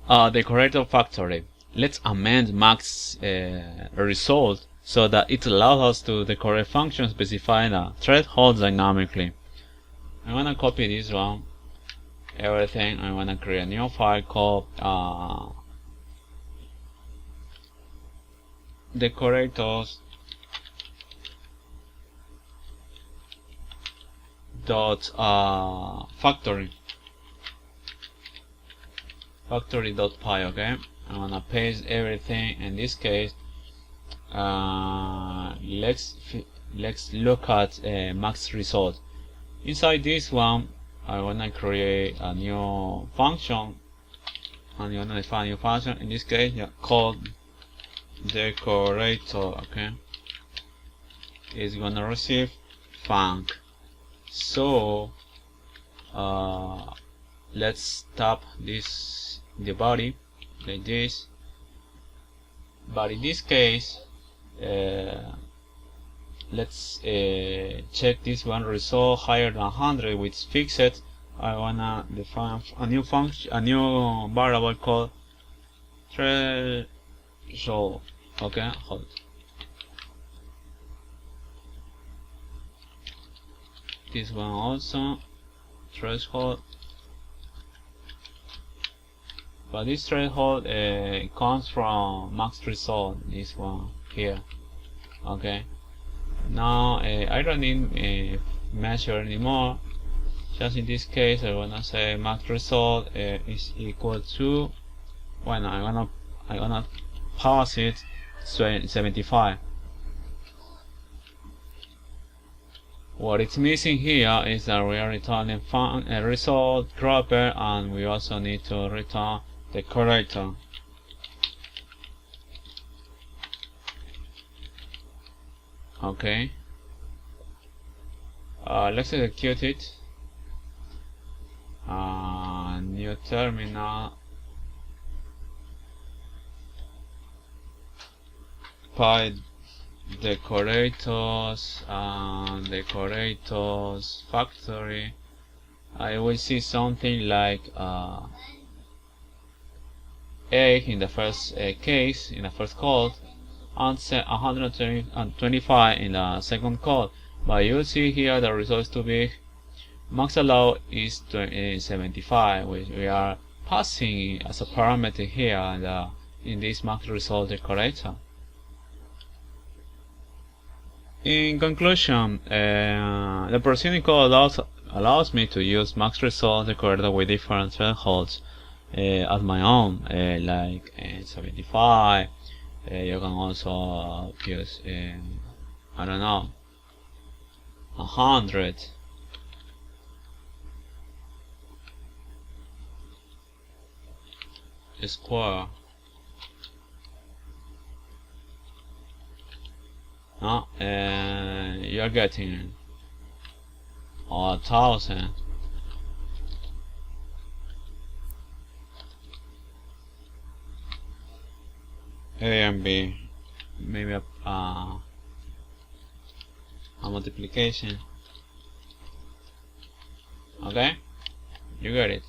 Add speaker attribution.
Speaker 1: decorator factory. Let's amend max result so that it allows us to decorate function specifying a threshold dynamically. I'm gonna copy this one, everything. I'm gonna create a new file called decorators dot factory.py. Okay, I'm gonna paste everything. In this case, let's look at max result. Inside this one, I wanna create a new function, and you wanna define a new function. In this case, called decorator. Okay, it's gonna receive func. So let's tap this the body like this, but in this case let's check this one result higher than 100 with fixed. I wanna define a new function, a new variable called threshold. Okay, hold. This one also threshold, but this threshold comes from max result. This one here. Okay. Now I don't need measure anymore. Just in this case, I wanna say max result is equal to. Well, I'm gonna pass it 75. What it's missing here is that we are returning a result dropper, and we also need to return the decorator. Okay. Let's execute it. New terminal. Py decorators and decorators factory. I will see something like 8 in the first case, in the first call, and 125 in the second call. But you see here the result is too big. Max allow is 75, which we are passing as a parameter here, and in this max result decorator. In conclusion, the proceeding code allows me to use max result decorator with different thresholds as my own, like 75. You can also use I don't know, 100. Square. No, you're getting 1,000. A and B, maybe a multiplication. Okay, you got it.